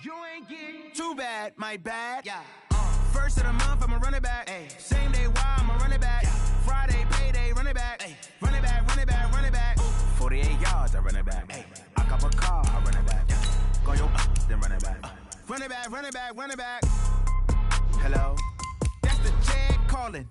You ain't getting too bad, my bad. Yeah. First of the month, I'ma run it back. Ay. Same day, why I'ma run it back. Yeah. Friday, payday, run it back. Ay. Run it back, run it back, run it back. Ooh. 48 yards, I run it back. Ay. I cop a car, I run it back. Yeah. Go yo, then run it back. Run it back, run it back, run it back. Hello? That's the Jag calling.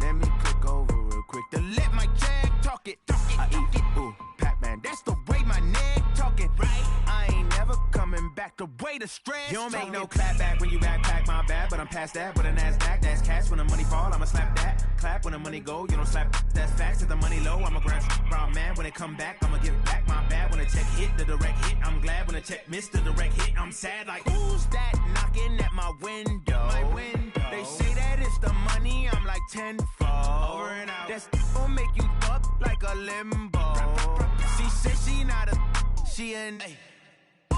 Let me click over real quick to let my Jag talk it. I eat it, ooh, Pac-Man. That's the way my neck talking. Right? I ain't never coming back the way the stress. You don't make no clap back when you backpack, my bad. But I'm past that with a NASDAQ. That's cash when the money fall, I'ma slap that. Clap when the money go, you don't slap. That's facts. If the money low, I'ma grab brown man. When it come back, I'ma give back my bad. When the check hit, the direct hit. I'm glad when the check missed the direct hit. I'm sad like, who's that knocking at my window? My window. They say that it's the money, I'm like tenfold. Over and out. That's gon' make you up like a limbo. She said she not a, she an. Ooh,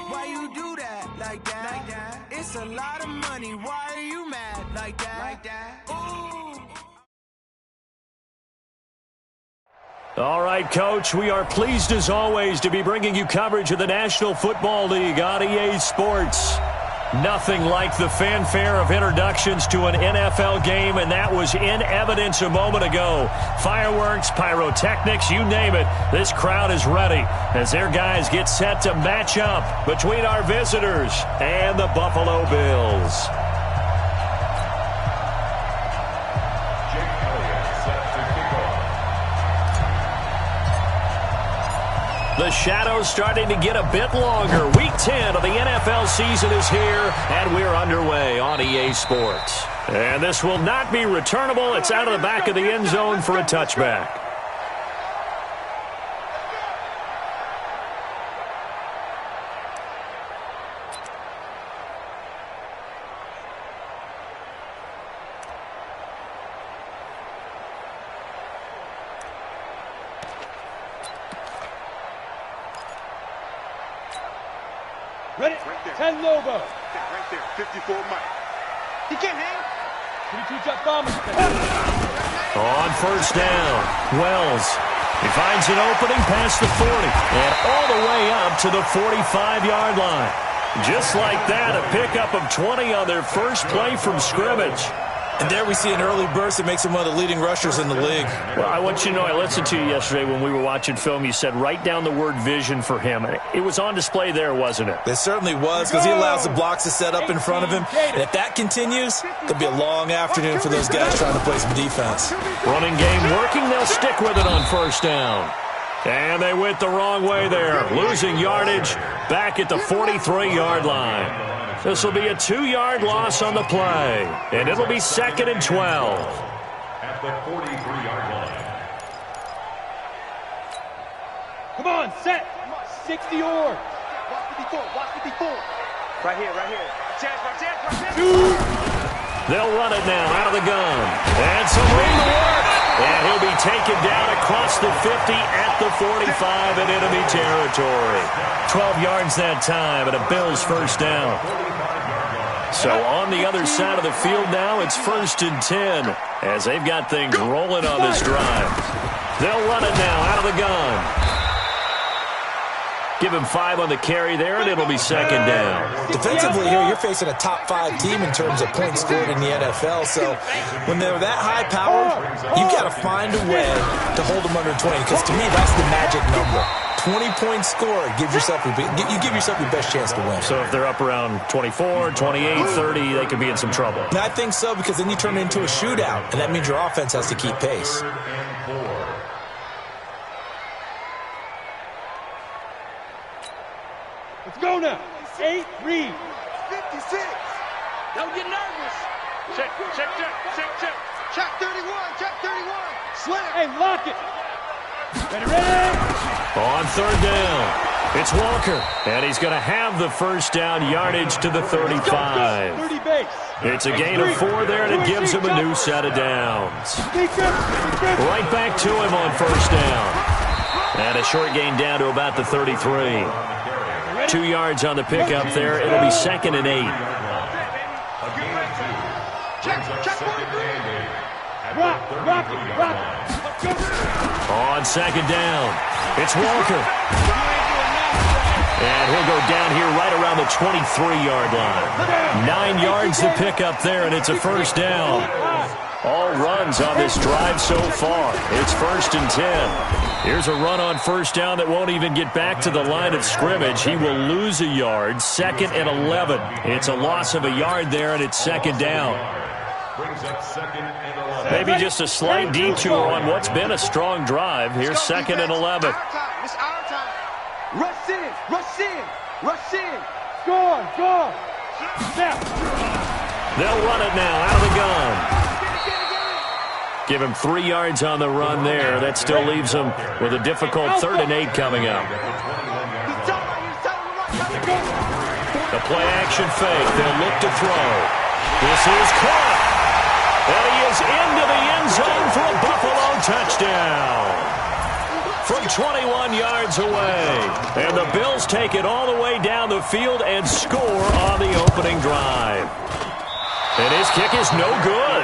why you do that like that? Like that? It's a lot of money. Why are you mad like that? Like that? Ooh. All right, Coach, we are pleased as always to be bringing you coverage of the National Football League on EA Sports. Nothing like the fanfare of introductions to an NFL game, and that was in evidence a moment ago. Fireworks, pyrotechnics, you name it. This crowd is ready as their guys get set to match up between our visitors and the Buffalo Bills. The shadow's starting to get a bit longer. Week 10 of the NFL season is here, and we're underway on EA Sports. And this will not be returnable. It's out of the back of the end zone for a touchback. Ready? Right there. 10 Lobo. Right there. 54 Mike. He can't hang. 22 Chuck Thomas. On first down, Wells. He finds an opening past the 40 and all the way up to the 45-yard line. Just like that, a pickup of 20 on their first play from scrimmage. And there we see an early burst that makes him one of the leading rushers in the league. Well, I want you to know, I listened to you yesterday when we were watching film. You said write down the word vision for him. It was on display there, wasn't it? It certainly was, because he allows the blocks to set up in front of him. And if that continues, it'll be a long afternoon for those guys trying to play some defense. Running game working. They'll stick with it on first down. And they went the wrong way there, losing yardage back at the 43-yard line. This will be a 2-yard loss on the play, and it'll be 2nd and 12. At the 43-yard line. Come on, set. 60 yards. Watch 54. Right here. Chance. They'll run it now out of the gun. And some room to work. And he'll be taken down across the 50 at the 45 in enemy territory. 12 yards that time and a Bills first down. So on the other side of the field now, it's 1st and 10 as they've got things rolling on this drive. They'll run it now out of the gun. Give him 5 on the carry there, and it'll be 2nd down. Defensively here, you're facing a top-5 team in terms of points scored in the NFL. So when they're that high-powered, you've got to find a way to hold them under 20. Because to me, that's the magic number. 20 points scored, you give yourself your best chance to win. So if they're up around 24, 28, 30, they could be in some trouble. And I think so, because then you turn it into a shootout, and that means your offense has to keep pace. Let's go now. 8, read. 56. Don't get nervous. Check. Check 31. Slam. Hey, lock it. Ready. On 3rd down, it's Walker, and he's going to have the first down yardage to the 35. 30 base. It's a gain of 4 there, and it gives him a new set of downs. Right back to him on first down. And a short gain down to about the 33. 2 yards on the pickup there. It'll be 2nd and 8. Rock. On 2nd down, it's Walker. And he'll go down here right around the 23-yard line. 9 yards to pick up there, and it's a first down. All runs on this drive so far. It's 1st and 10. Here's a run on first down that won't even get back to the line of scrimmage. He will lose a yard. 2nd and 11. It's a loss of a yard there, and it's 2nd down. Maybe just a slight detour on what's been a strong drive. Here's 2nd and 11. It's our time. Rush in, rush in, rush in. Score, score. Snap. They'll run it now out of the gun. Give him 3 yards on the run there. That still leaves him with a difficult 3rd and 8 coming up. The play action fake. They'll look to throw. This is caught. And he is into the end zone for a Buffalo touchdown. From 21 yards away. And the Bills take it all the way down the field and score on the opening drive. And his kick is no good.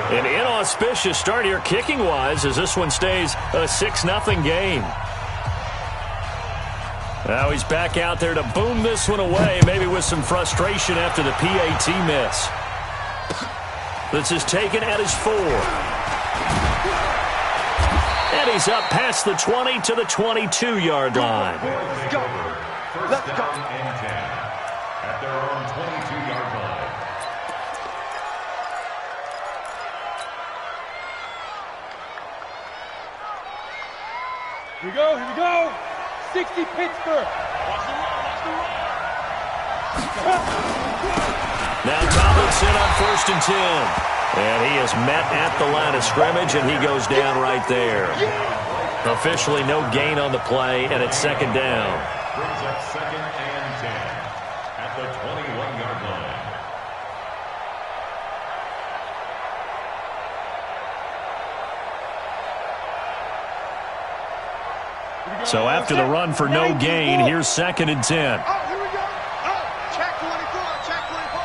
An inauspicious start here kicking-wise as this one stays a 6-0 game. Now he's back out there to boom this one away, maybe with some frustration after the PAT miss. This is taken at his 4. And he's up past the 20 to the 22-yard line. Let's go. Let's go. At their own 22-yard line. Here we go, here we go. 60 Pittsburgh. Watch the run, Now Tomlinson on 1st and 10. And he is met at the line of scrimmage, and he goes down right there. Officially no gain on the play, and it's 2nd down. Brings up 2nd and 10 at the 21-yard line. So after the run for no gain, here's 2nd and 10. Oh, here we go. Oh, check 24, check 24.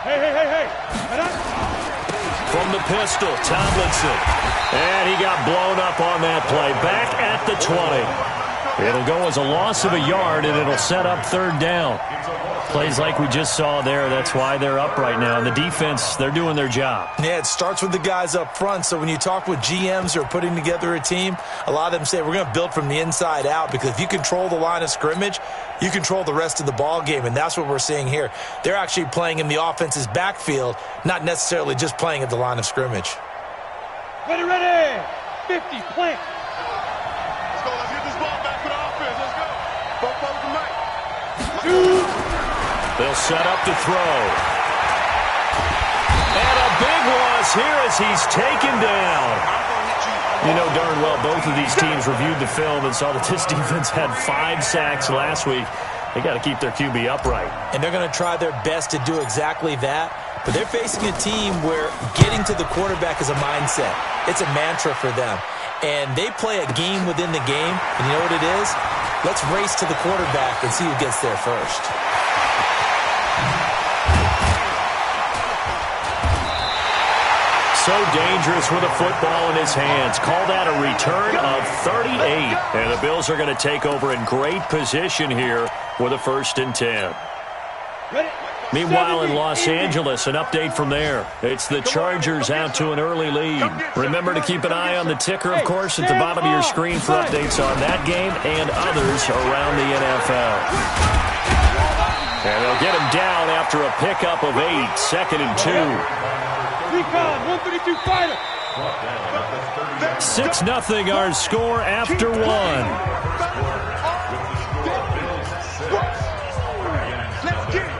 Hey. From the pistol, Tomlinson. And he got blown up on that play. Back at the 20. It'll go as a loss of a yard, and it'll set up 3rd down. Plays like we just saw there. That's why they're up right now. And the defense, they're doing their job. Yeah, it starts with the guys up front. So when you talk with GMs who are putting together a team, a lot of them say we're going to build from the inside out, because if you control the line of scrimmage, you control the rest of the ball game, and that's what we're seeing here. They're actually playing in the offense's backfield, not necessarily just playing at the line of scrimmage. Ready. 50, plant. Let's go. Let's get this ball back for the offense. Let's go. Both of them right. 2. They'll set up to throw. And a big loss here as he's taken down. You know darn well both of these teams reviewed the film and saw that this defense had 5 sacks last week. They got to keep their QB upright. And they're going to try their best to do exactly that. But they're facing a team where getting to the quarterback is a mindset. It's a mantra for them. And they play a game within the game. And you know what it is? Let's race to the quarterback and see who gets there first. So dangerous with a football in his hands. Call that a return of 38. And the Bills are going to take over in great position here with a 1st and 10. Meanwhile, in Los Angeles, an update from there. It's the Chargers out to an early lead. Remember to keep an eye on the ticker, of course, at the bottom of your screen for updates on that game and others around the NFL. And they'll get him down after a pickup of 8, 2nd and 2. Recon, 132 fighter. 6-0 our score after 1. Let's get it.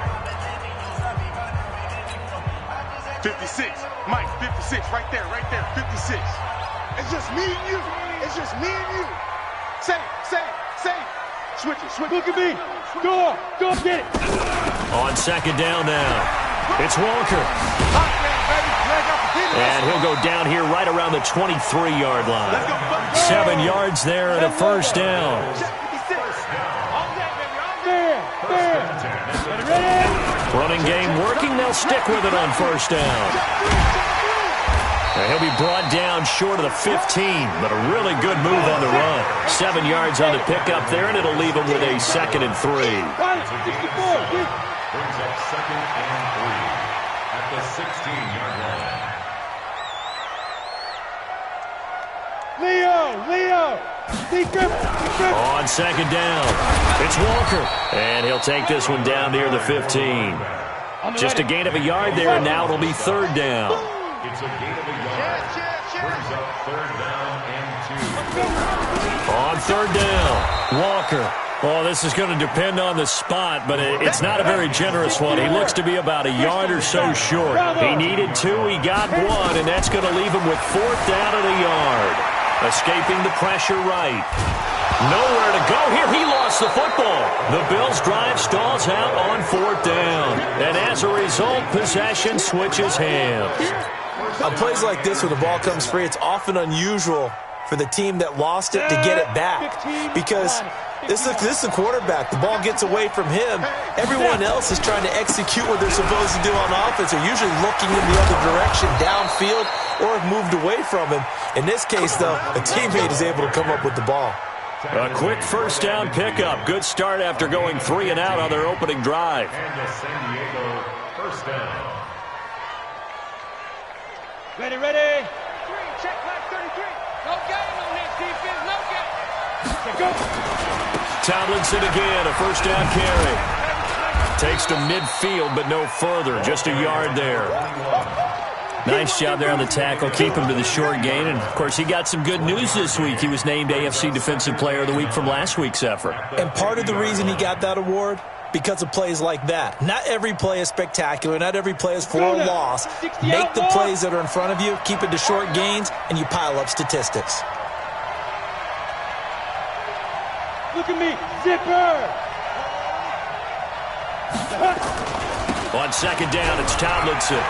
56. Mike, 56. Right there. 56. It's just me and you. It's just me and you. Say it. Switch it. Look at me. Go, get it. On 2nd down now. It's Walker. And he'll go down here right around the 23-yard line. 7 yards there and a first down. Running game working. They'll stick with it on first down. He'll be brought down short of the 15, but a really good move on the run. 7 yards on the pickup there, and it'll leave him with a 2nd and 3. Brings up 2nd and 3 at the 16-yard line. Leo! On 2nd down, it's Walker, and he'll take this one down near the 15. Just a gain of a yard there, and now it'll be 3rd down. It's a gain of a yard. Brings up 3rd down and 2. On 3rd down, Walker. Oh, this is going to depend on the spot, but it's not a very generous one. He looks to be about a yard or so short. He needed 2, he got 1, and that's going to leave him with 4th down and a yard. Escaping the pressure right. Nowhere to go here. He lost the football. The Bills' drive stalls out on 4th down. And as a result, possession switches hands. On plays like this where the ball comes free, it's often unusual for the team that lost it to get it back. Because this is a quarterback. The ball gets away from him. Everyone else is trying to execute what they're supposed to do on offense. They're usually looking in the other direction, downfield, or have moved away from him. In this case, though, a teammate is able to come up with the ball. A quick 1st down pickup. Good start after going 3 and out on their opening drive. And the San Diego 1st down. Ready. 3, check back 33. No game on this defense, no game. Go. Tomlinson again, a 1st down carry. Takes to midfield, but no further. Just a yard there. Nice job there on the tackle. Keep him to the short gain. And, of course, he got some good news this week. He was named AFC Defensive Player of the Week from last week's effort. And part of the reason he got that award, because of plays like that. Not every play is spectacular. Not every play is for a loss. Make the plays that are in front of you, keep it to short gains, and you pile up statistics. Look at me, zipper! On 2nd down, it's Tomlinson.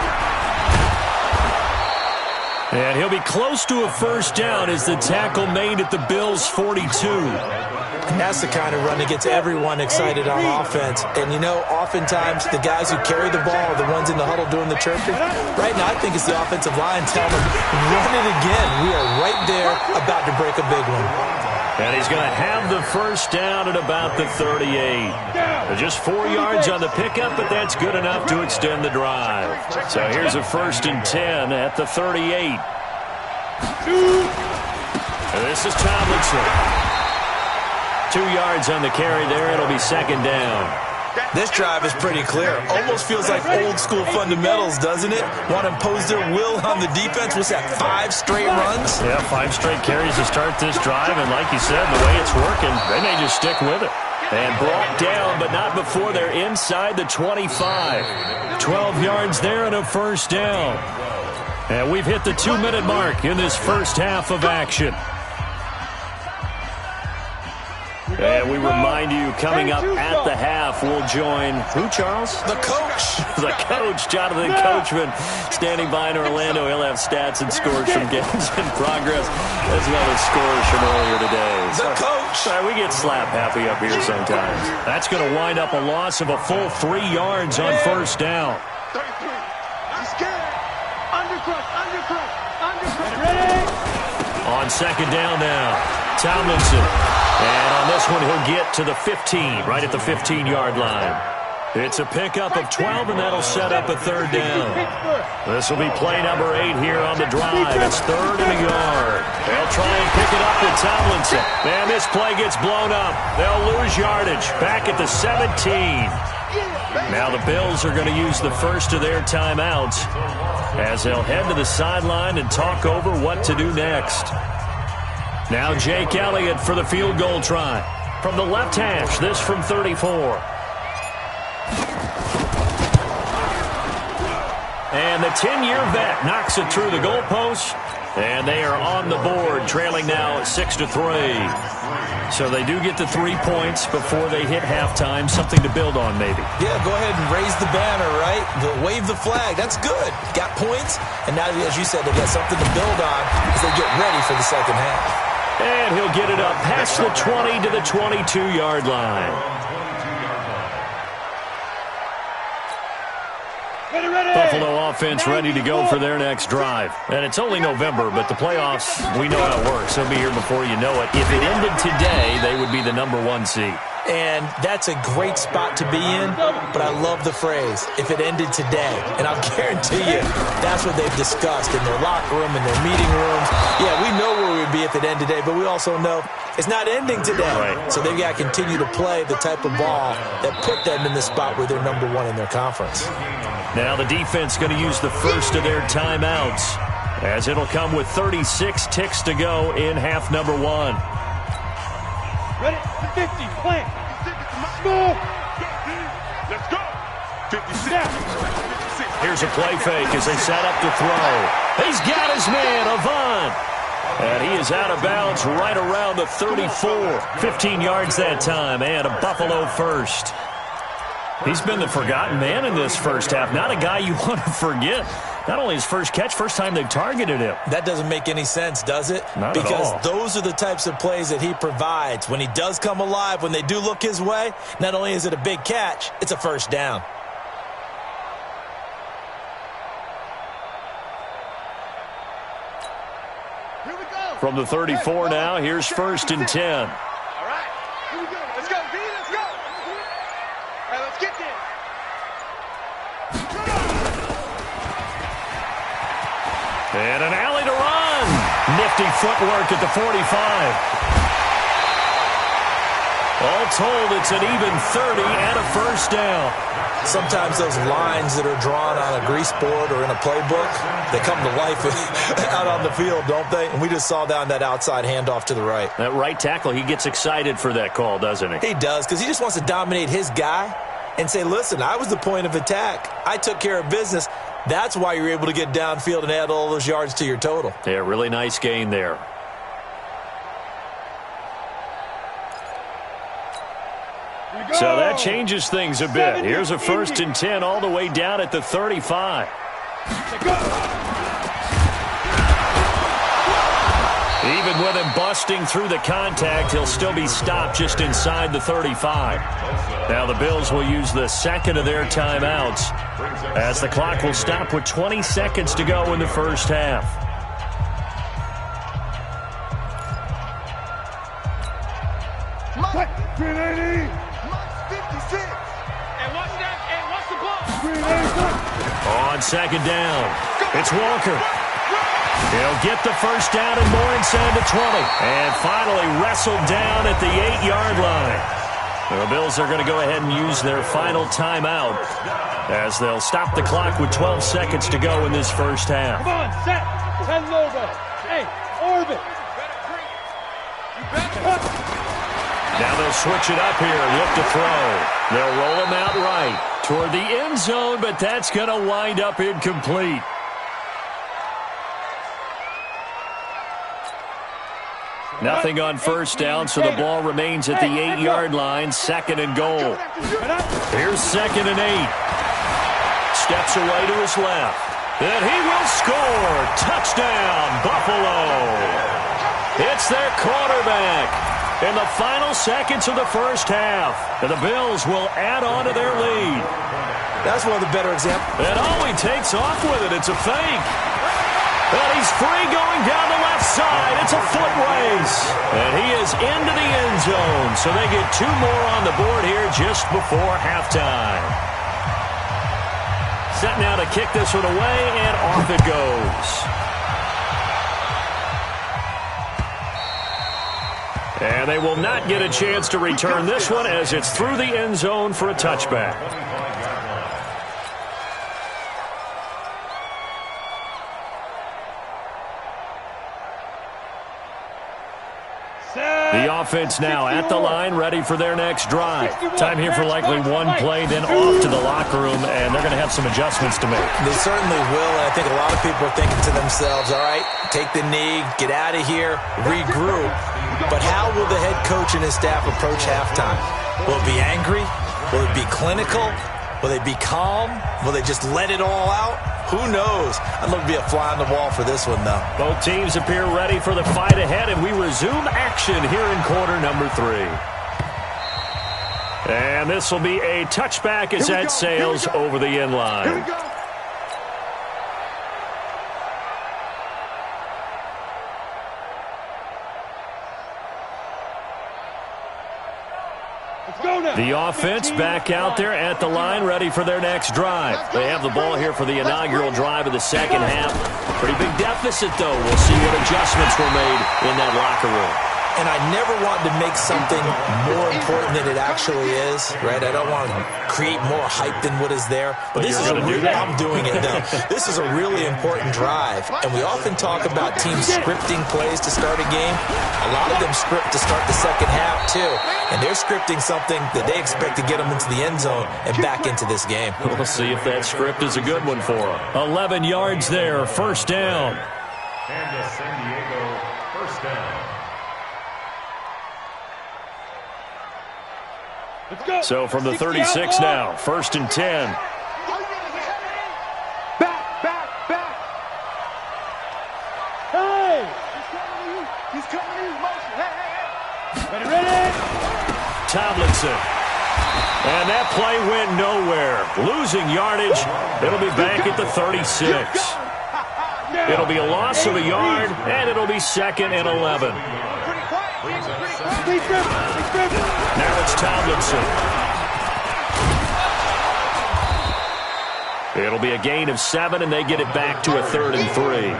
And he'll be close to a 1st down as the tackle made at the Bills' 42. And that's the kind of run that gets everyone excited on offense. And, you know, oftentimes the guys who carry the ball are the ones in the huddle doing the chirping. Right now, I think it's the offensive line telling them, run it again. We are right there about to break a big one. And he's going to have the 1st down at about the 38. Just 4 yards on the pickup, but that's good enough to extend the drive. So here's a 1st and 10 at the 38. And this is Tomlinson. 2 yards on the carry there. It'll be 2nd down. This drive is pretty clear. Almost feels like old school fundamentals, doesn't it? Want to impose their will on the defense. What's that, 5 straight runs? Yeah, 5 straight carries to start this drive. And like you said, the way it's working, they may just stick with it. And brought down, but not before they're inside the 25. 12 yards there and a 1st down. And we've hit the 2-minute mark in this first half of action. And we remind you, coming up at the half, we'll join, who, Charles? The coach. The coach, Jonathan Coachman, standing by in Orlando. He'll have stats and scores from games in progress, as well as scores from earlier today. The coach. Sorry, we get slap happy up here sometimes. That's going to wind up a loss of a full 3 yards on 1st down. 33. He's scared. Undercut. Ready? On 2nd down now, Tomlinson. And on this one, he'll get to the 15, right at the 15-yard line. It's a pickup of 12, and that'll set up a 3rd down. This will be play number 8 here on the drive. It's 3rd and a yard. They'll try and pick it up with Tomlinson. And this play gets blown up. They'll lose yardage back at the 17. Now the Bills are going to use the first of their timeouts as they'll head to the sideline and talk over what to do next. Now Jake Elliott for the field goal try. From the left hash, this from 34. And the 10-year vet knocks it through the goalpost. And they are on the board, trailing now 6-3. So they do get the 3 points before they hit halftime. Something to build on, maybe. Yeah, go ahead and raise the banner, right? Wave the flag. That's good. Got points. And now, as you said, they got something to build on as they get ready for the second half. And he'll get it up past the 20 to the 22-yard line. Buffalo offense ready to go for their next drive. And it's only November, but the playoffs, we know how it works. They'll be here before you know it. If it ended today, they would be the #1 seed. And that's a great spot to be in, but I love the phrase, if it ended today. And I'll guarantee you, that's what they've discussed in their locker room, in their meeting rooms. Yeah, we know where we'd be if it ended today, but we also know it's not ending today. Right. So they've got to continue to play the type of ball that put them in the spot where they're #1 in their conference. Now the defense going to use the first of their timeouts, as it'll come with 36 ticks to go in half number 1. Ready? 50, plant. Move. Let's go. 56. Here's a play fake as they set up to throw. He's got his man, Avant. And he is out of bounds right around the 34. 15 yards that time, and a Buffalo first. He's been the forgotten man in this first half. Not a guy you want to forget. Not only his first catch, first time they've targeted him. That doesn't make any sense, does it? Not at all. Because those are the types of plays that he provides. When he does come alive, when they do look his way, not only is it a big catch, it's a first down. Here we go. From the 34 now, here's 1st and 10. All right. Here we go. Let's go, B. Let's go. All right, let's get there. And an alley to run. Nifty footwork at the 45. All told, it's an even 30 and a first down. Sometimes those lines that are drawn on a grease board or in a playbook, they come to life out on the field, don't they? And we just saw down that outside handoff to the right. That right tackle, he gets excited for that call, doesn't he? He does, because he just wants to dominate his guy and say, listen, I was the point of attack. I took care of business. That's why you're able to get downfield and add all those yards to your total. Yeah, really nice gain there. So that changes things a bit. Here's a 1st and 10 all the way down at the 35. Even with him busting through the contact, he'll still be stopped just inside the 35. Now the Bills will use the second of their timeouts, as the clock will stop with 20 seconds to go in the first half. Mike, 380. Mike's 56. And what's that? And what's the ball? 381. On second down, it's Walker. He'll get the first down and more inside the 20. And finally wrestled down at the 8-yard line. The Bills are going to go ahead and use their final timeout, as they'll stop the clock with 12 seconds to go in this first half. Come on, set. 10 logo. Hey, orbit. Now they'll switch it up here, look to throw. They'll roll him out right toward the end zone, but that's going to wind up incomplete. Nothing on first down, so the ball remains at the 8-yard line, 2nd and goal. Here's 2nd and 8. Steps away to his left. And he will score. Touchdown, Buffalo. It's their quarterback in the final seconds of the first half. And the Bills will add on to their lead. That's one of the better examples. And he takes off with it. It's a fake. And he's free going down the left side. It's a foot race. And he is into the end zone. So they get 2 more on the board here just before halftime. Set now to kick this one away, and off it goes. And they will not get a chance to return this one, as it's through the end zone for a touchback. The offense now at the line, ready for their next drive. Time here for likely one play, then off to the locker room, and they're going to have some adjustments to make. They certainly will, and I think a lot of people are thinking to themselves, all right, take the knee, get out of here, regroup. But how will the head coach and his staff approach halftime? Will it be angry? Will it be clinical? Will they be calm? Will they just let it all out? Who knows? I'd love to be a fly on the wall for this one, though. Both teams appear ready for the fight ahead, and we resume action here in quarter number 3. And this will be a touchback as that sails over the end line. The offense back out there at the line, ready for their next drive. They have the ball here for the inaugural drive of the second half. Pretty big deficit, though. We'll see what adjustments were made in that locker room. And I never want to make something more important than it actually is, right? I don't want to create more hype than what is there. But this is I'm doing it, though. This is a really important drive. And we often talk about teams scripting plays to start a game. A lot of them script to start the second half, too. And they're scripting something that they expect to get them into the end zone and back into this game. We'll see if that script is a good one for them. 11 yards there, first down. And the San Diego first down. So from the 36 now, first and 10. Back. Hey! He's coming to you. Motion. Hey. Ready? Tomlinson. And that play went nowhere. Losing yardage. It'll be back at the 36. It'll be a loss of a yard, and it'll be second and 11. Now it's Tomlinson. It'll be a gain of 7, and they get it back to a 3rd and 3.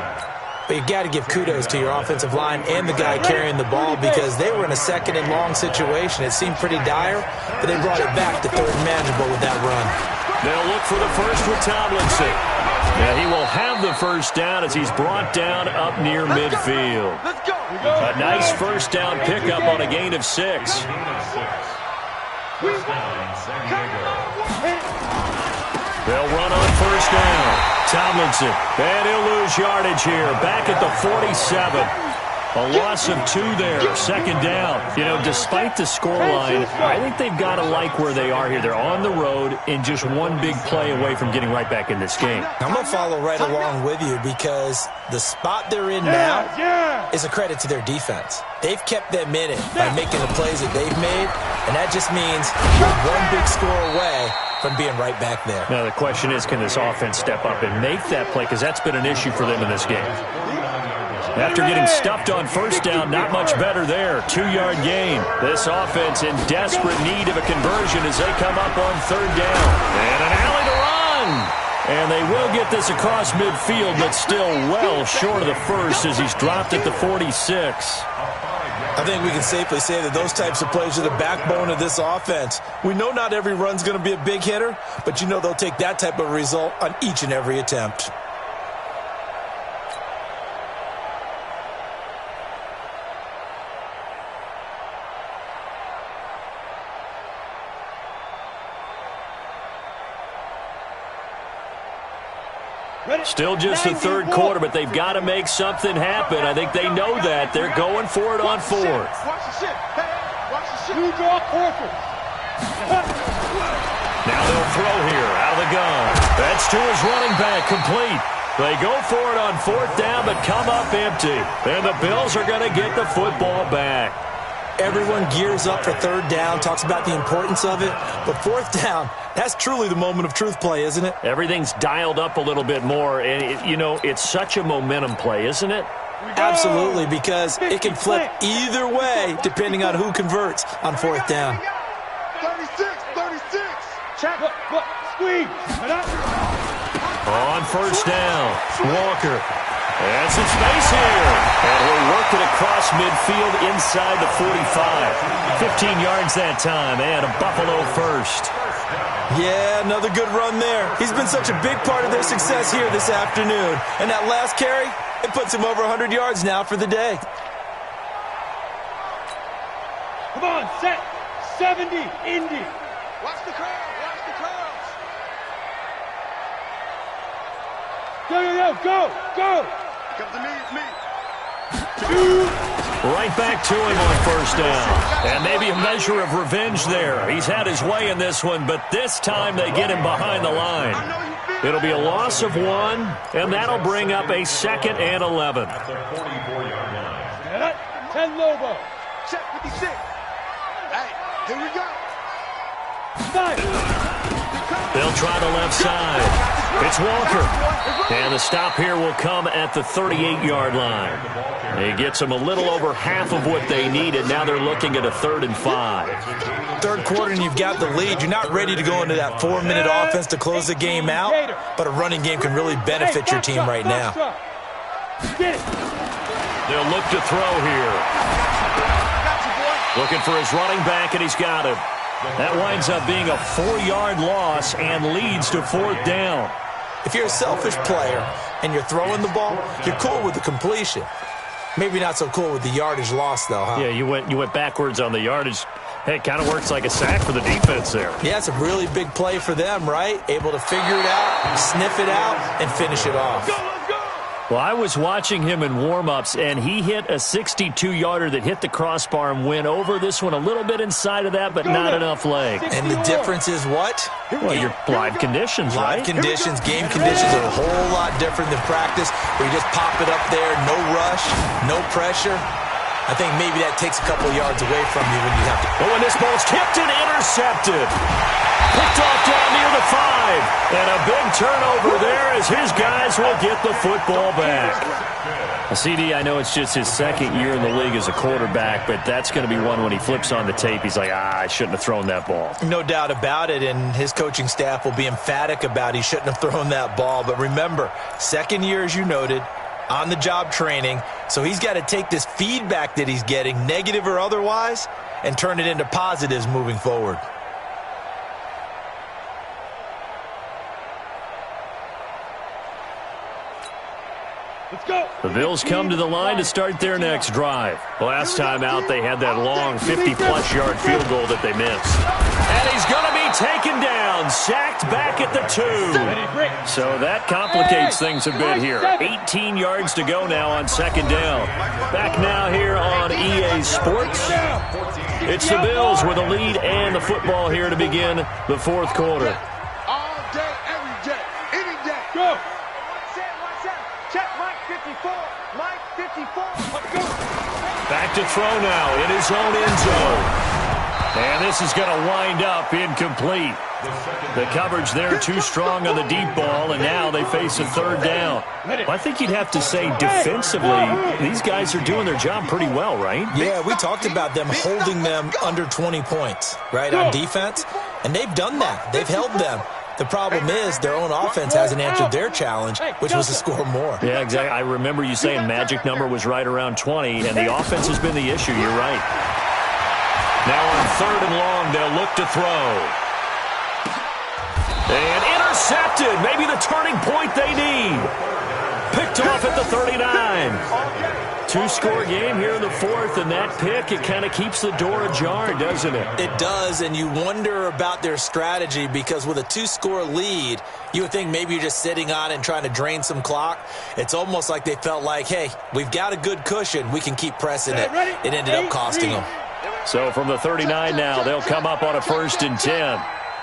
But you got to give kudos to your offensive line and the guy carrying the ball because they were in a second and long situation. It seemed pretty dire, but they brought it back to third and manageable with that run. They'll look for the first with Tomlinson. And he will have the first down as he's brought down up near midfield. A nice first down pickup on a gain of 6. They'll run on first down. Tomlinson, and he'll lose yardage here. Back at the 47. A loss of 2 there, second down. You know, despite the scoreline, I think they've got to like where they are here. They're on the road and just one big play away from getting right back in this game. I'm going to follow right along with you because the spot they're in now is a credit to their defense. They've kept them in it by making the plays that they've made, and that just means you're one big score away from being right back there. Now, the question is, can this offense step up and make that play? Because that's been an issue for them in this game. After getting stuffed on first down, not much better there. 2-yard gain. This offense in desperate need of a conversion as they come up on third down. And an alley to run. And they will get this across midfield, but still well short of the first as he's dropped at the 46. I think we can safely say that those types of plays are the backbone of this offense. We know not every run's going to be a big hitter, but you know they'll take that type of result on each and every attempt. Still just the third quarter, but they've got to make something happen. I think they know that. They're going for it on fourth. Now they'll throw here out of the gun. That's to his running back, complete. They go for it on fourth down, but come up empty. And the Bills are going to get the football back. Everyone gears up for third down, talks about the importance of it. But fourth down, that's truly the moment of truth play, isn't it? Everything's dialed up a little bit more. And, you know, it's such a momentum play, isn't it? Absolutely, because it can flip either way depending on who converts on fourth down. 36. Check. Squeeze. On first down, Walker. And some space here. And he'll work it across midfield inside the 45. 15 yards that time, and a Buffalo first. Yeah, another good run there. He's been such a big part of their success here this afternoon. And that last carry, it puts him over 100 yards now for the day. Come on, set. 70, Indy. Watch the crowd. Go. Come to me, it's me. Right back to him on first down. And maybe a measure of revenge there. He's had his way in this one, but this time they get him behind the line. It'll be a loss of 1, and that'll bring up a 2nd and 11. At the 44-yard line. 10 Lobo. Check 56. Hey, here we go. Five. They'll try the left side. It's Walker. And the stop here will come at the 38-yard line. It gets them a little over half of what they needed. Now they're looking at a 3rd and 5. Third quarter and you've got the lead. You're not ready to go into that 4-minute offense to close the game out, but a running game can really benefit your team right now. They'll look to throw here. Looking for his running back, and he's got him. That winds up being a 4-yard loss and leads to 4th down. If you're a selfish player and you're throwing the ball, you're cool with the completion. Maybe not so cool with the yardage loss, though, huh? Yeah, you went backwards on the yardage. Hey, it kind of works like a sack for the defense there. Yeah, it's a really big play for them, right? Able to figure it out, sniff it out, and finish it off. Well, I was watching him in warm-ups, and he hit a 62-yarder that hit the crossbar and went over. This one a little bit inside of that, but not enough leg. And the difference is what? Well, your live conditions, right? Live conditions, game conditions are a whole lot different than practice, where you just pop it up there, no rush, no pressure. I think maybe that takes a couple yards away from you when you have to. Oh, and this ball's tipped and intercepted. Picked off down near the 5. And a big turnover there as his guys will get the football back. CD, I know it's just his 2nd year in the league as a quarterback, but that's going to be one when he flips on the tape. He's like, I shouldn't have thrown that ball. No doubt about it, and his coaching staff will be emphatic about he shouldn't have thrown that ball. But remember, 2nd year, as you noted, on-the-job training, so he's got to take this feedback that he's getting, negative or otherwise, and turn it into positives moving forward. The Bills come to the line to start their next drive. Last time out, they had that long 50-plus yard field goal that they missed. And he's going to be taken down, sacked back at the 2. So that complicates things a bit here. 18 yards to go now on 2nd down. Back now here on EA Sports. It's the Bills with a lead and the football here to begin the 4th quarter. All day, every day, any day. Go. Check Mike 54. Mike 54. Let's go. Back to throw now in his own end zone. And this is going to wind up incomplete. The coverage there too strong on the deep ball, and now they face a 3rd down. Well, I think you'd have to say defensively, these guys are doing their job pretty well, right? Yeah, we talked about them holding them under 20 points, right, on defense, and they've done that. They've held them. The problem is their own offense hasn't answered their challenge, which was to score more. Yeah, exactly. I remember you saying magic number was right around 20, and the offense has been the issue. You're right. Now on 3rd and long, they'll look to throw. And intercepted. Maybe the turning point they need. Picked off at the 39. 2-score game here in the 4th, and that pick, it kind of keeps the door ajar, doesn't it? It does, and you wonder about their strategy because with a 2-score lead, you would think maybe you're just sitting on it and trying to drain some clock. It's almost like they felt like, hey, we've got a good cushion. We can keep pressing it. It ended up costing them. So from the 39 now, they'll come up on a 1st and 10.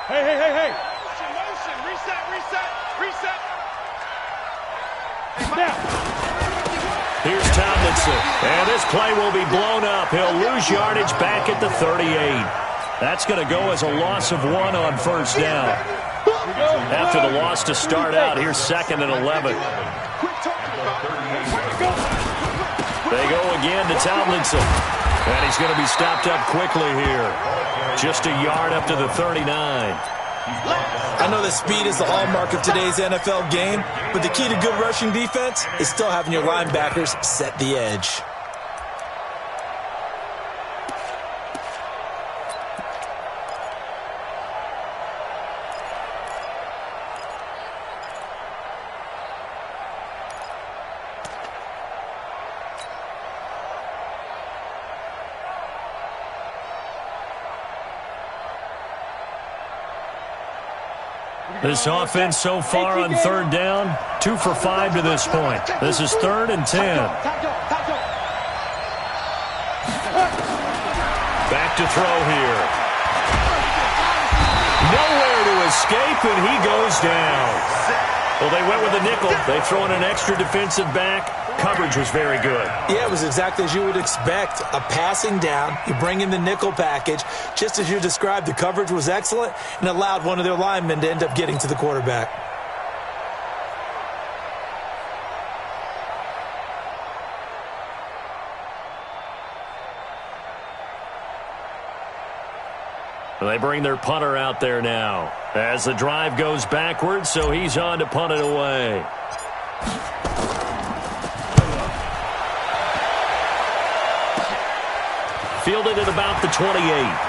Hey. Here's Tomlinson, and this play will be blown up. He'll lose yardage back at the 38. That's going to go as a loss of 1 on 1st down. After the loss to start out, here's 2nd and 11. They go again to Tomlinson, and he's going to be stopped up quickly here. Just a yard up to the 39. I know that speed is the hallmark of today's NFL game, but the key to good rushing defense is still having your linebackers set the edge. This offense so far on 3rd down, 2 for 5 to this point. This is 3rd and 10. Back to throw here. Nowhere to escape, and he goes down. Well, they went with a nickel. They throw in an extra defensive back. Coverage was very good. Yeah, it was exactly as you would expect. A passing down, you bring in the nickel package. Just as you described, the coverage was excellent and allowed one of their linemen to end up getting to the quarterback. They bring their punter out there now as the drive goes backwards, so he's on to punt it away. Fielded at about the 28.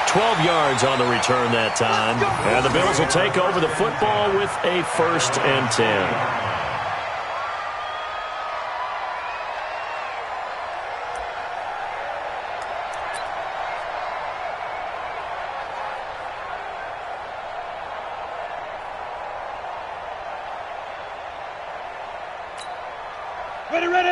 $12 yards on the return that time. And the Bills will take over the football with a 1st and 10.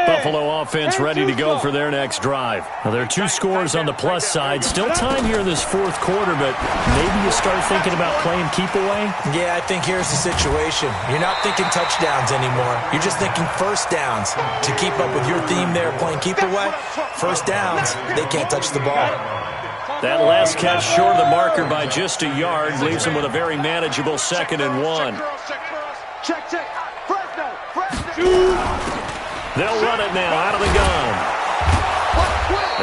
Buffalo offense ready to go for their next drive. Now, there are 2 scores on the plus side. Still time here in this 4th quarter, but maybe you start thinking about playing keep away? Yeah, I think here's the situation. You're not thinking touchdowns anymore. You're just thinking first downs. To keep up with your theme there, playing keep away, first downs, they can't touch the ball. That last catch short of the marker by just a yard leaves them with a very manageable 2nd and 1. Check. Fresno. They'll run it now out of the gun.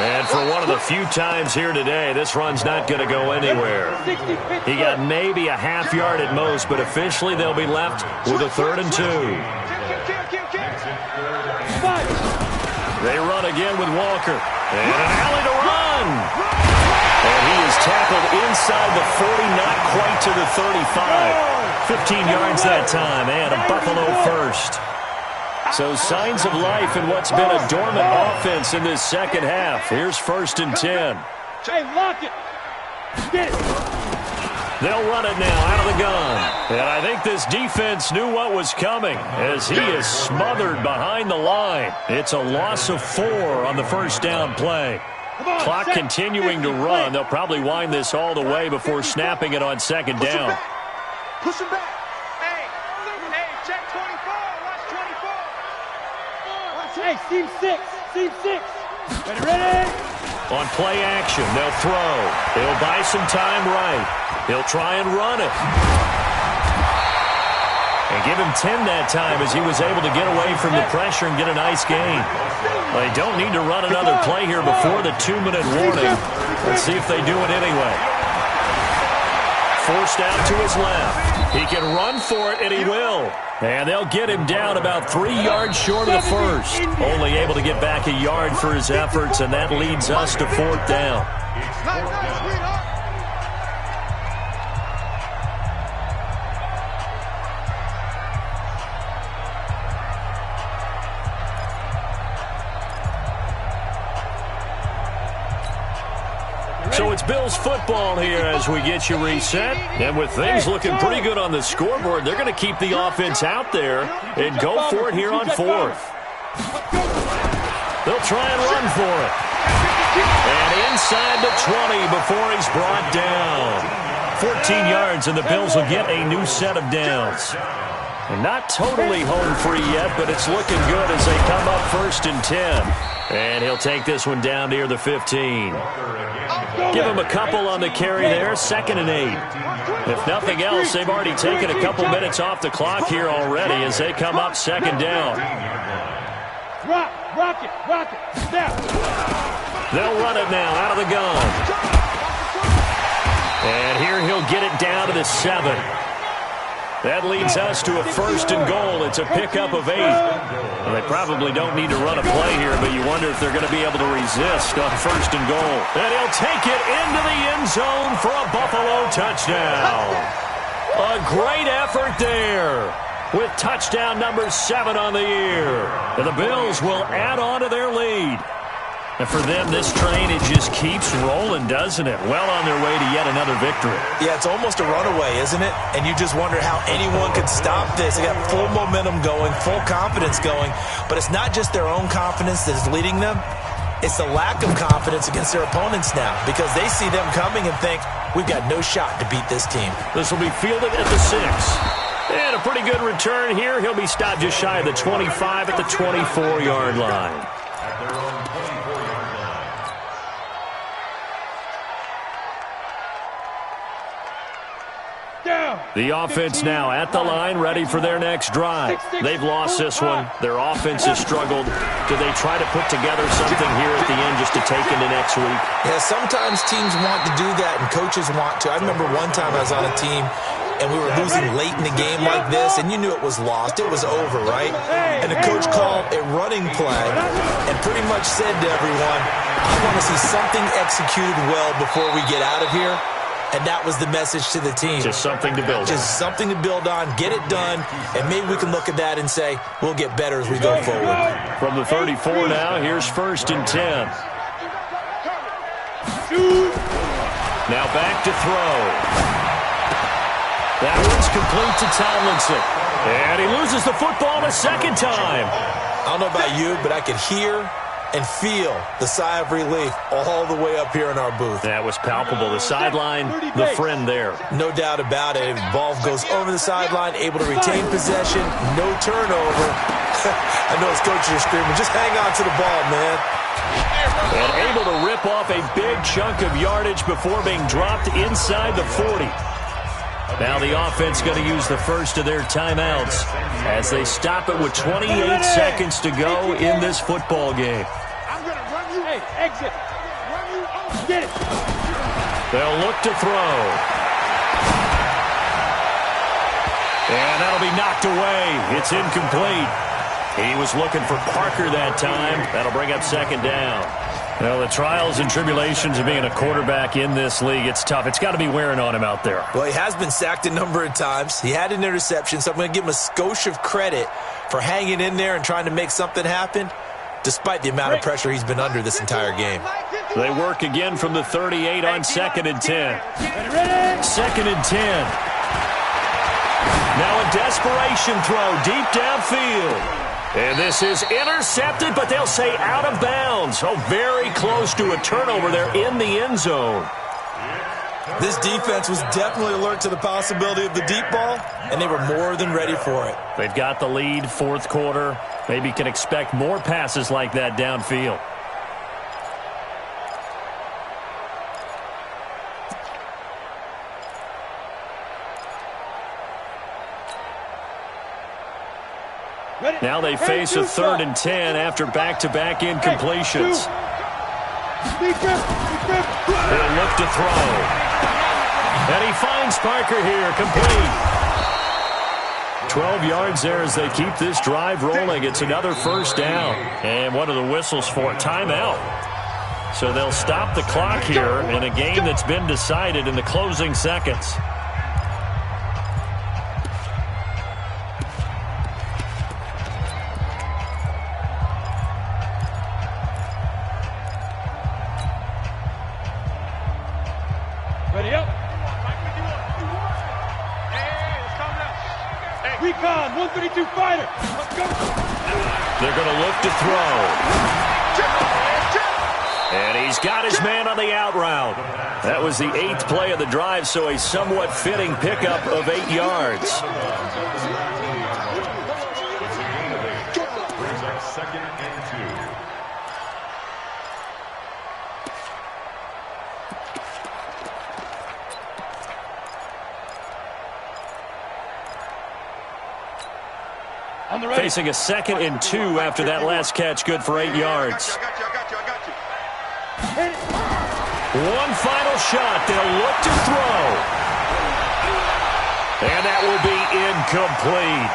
And for one of the few times here today, this run's not going to go anywhere. He got maybe a half yard at most, but officially they'll be left with a 3rd and 2. They run again with Walker. And an alley to run. And he is tackled inside the 40, not quite to the 35. 15 yards that time, and a Buffalo first. So signs of life in what's been a dormant offense in this second half. Here's 1st and 10. Hey, lock it. Get it. They'll run it now out of the gun. And I think this defense knew what was coming as he is smothered behind the line. It's a loss of 4 on the 1st down play. Clock continuing to run. They'll probably wind this all the way before snapping it on 2nd down. Push him back. Hey, seam 6. Ready. On play action, they'll throw. He'll buy some time right. He'll try and run it. And give him 10 that time as he was able to get away from the pressure and get a nice gain. They don't need to run another play here before the 2-minute warning. Let's see if they do it anyway. Forced out to his left. He can run for it, and he will. And they'll get him down about 3 yards short of the 1st. Only able to get back a yard for his efforts, and that leads us to 4th down. So it's Bills football here as we get you reset. And with things looking pretty good on the scoreboard, they're going to keep the offense out there and go for it here on 4th. They'll try and run for it. And inside the 20 before he's brought down. 14 yards, and the Bills will get a new set of downs. And not totally home free yet, but it's looking good as they come up 1st and 10. And he'll take this one down near the 15. Give him a couple on the carry there, 2nd and 8. If nothing else, they've already taken a couple minutes off the clock here already as they come up 2nd down. Rock it. Snap. They'll run it now out of the gun. And here he'll get it down to the 7. That leads us to a 1st and goal. It's a pickup of 8. Well, they probably don't need to run a play here, but you wonder if they're going to be able to resist on 1st and goal. And he'll take it into the end zone for a Buffalo touchdown. A great effort there with touchdown number 7 on the year. And the Bills will add on to their lead. And for them, this train, it just keeps rolling, doesn't it? Well on their way to yet another victory. Yeah, it's almost a runaway, isn't it? And you just wonder how anyone could stop this. They got full momentum going, full confidence going. But it's not just their own confidence that is leading them. It's the lack of confidence against their opponents now because they see them coming and think, we've got no shot to beat this team. This will be fielded at the 6. And a pretty good return here. He'll be stopped just shy of the 25 at the 24-yard line. Down. The offense now at the line, ready for their next drive. They've lost this one. Their offense has struggled. Do they try to put together something here at the end just to take into next week? Yeah, sometimes teams want to do that, and coaches want to. I remember one time I was on a team, and we were losing late in the game like this, and you knew it was lost. It was over, right? And the coach called a running play and pretty much said to everyone, I want to see something executed well before we get out of here. And that was the message to the team. Just something to build on. Just something to build on, get it done, and maybe we can look at that and say, we'll get better as we go forward. From the 34 now, here's 1st and 10. Now back to throw. That one's complete to Tomlinson. And he loses the football a second time. I don't know about you, but I could hear and feel the sigh of relief all the way up here in our booth. That was palpable. The sideline, the friend there. No doubt about it. The ball goes over the sideline, able to retain possession, no turnover. I know his coaches are screaming, just hang on to the ball, man. And able to rip off a big chunk of yardage before being dropped inside the 40. Now the offense going to use the first of their timeouts as they stop it with 28 seconds to go in this football game. I'm going to run you. Hey, exit. Run you. Get it. They'll look to throw. And that'll be knocked away. It's incomplete. He was looking for Parker that time. That'll bring up 2nd down. Well, the trials and tribulations of being a quarterback in this league, it's tough. It's got to be wearing on him out there. Well, he has been sacked a number of times. He had an interception, so I'm going to give him a skosh of credit for hanging in there and trying to make something happen, despite the amount of pressure he's been under this entire game. They work again from the 38 on 2nd and 10. 2nd and 10. Now a desperation throw deep downfield. And this is intercepted, but they'll say out of bounds. Oh, very close to a turnover there in the end zone. This defense was definitely alert to the possibility of the deep ball, and they were more than ready for it. They've got the lead, 4th quarter. Maybe can expect more passes like that downfield. Now they face a 3rd and 10 after back-to-back incompletions. He'll look to throw. And he finds Parker here, complete. 12 yards there as they keep this drive rolling. It's another 1st down. And what are the whistles for? Timeout. So they'll stop the clock here in a game that's been decided in the closing seconds. Recon, 132 fighter. Let's go. They're going to look to throw. And he's got his man on the out route. That was the 8th play of the drive, so a somewhat fitting pickup of 8 yards. Brings up 2nd and 2. Facing a 2nd and 2 after that last catch, good for 8 yards. I got you. One final shot. They'll look to throw. And that will be incomplete.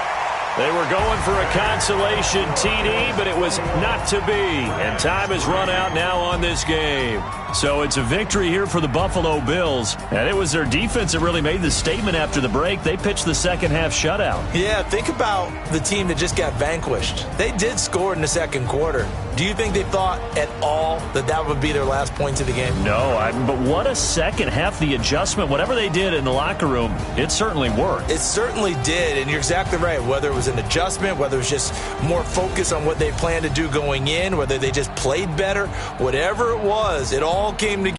They were going for a consolation TD, but it was not to be. And time has run out now on this game. So it's a victory here for the Buffalo Bills. And it was their defense that really made the statement after the break. They pitched the second half shutout. Yeah, think about the team that just got vanquished. They did score in the 2nd quarter. Do you think they thought at all that that would be their last points of the game? No, but what a second half. The adjustment, whatever they did in the locker room, it certainly worked. It certainly did, and you're exactly right. Whether it was an adjustment, whether it was just more focus on what they planned to do going in, whether they just played better, whatever it was, it all came together.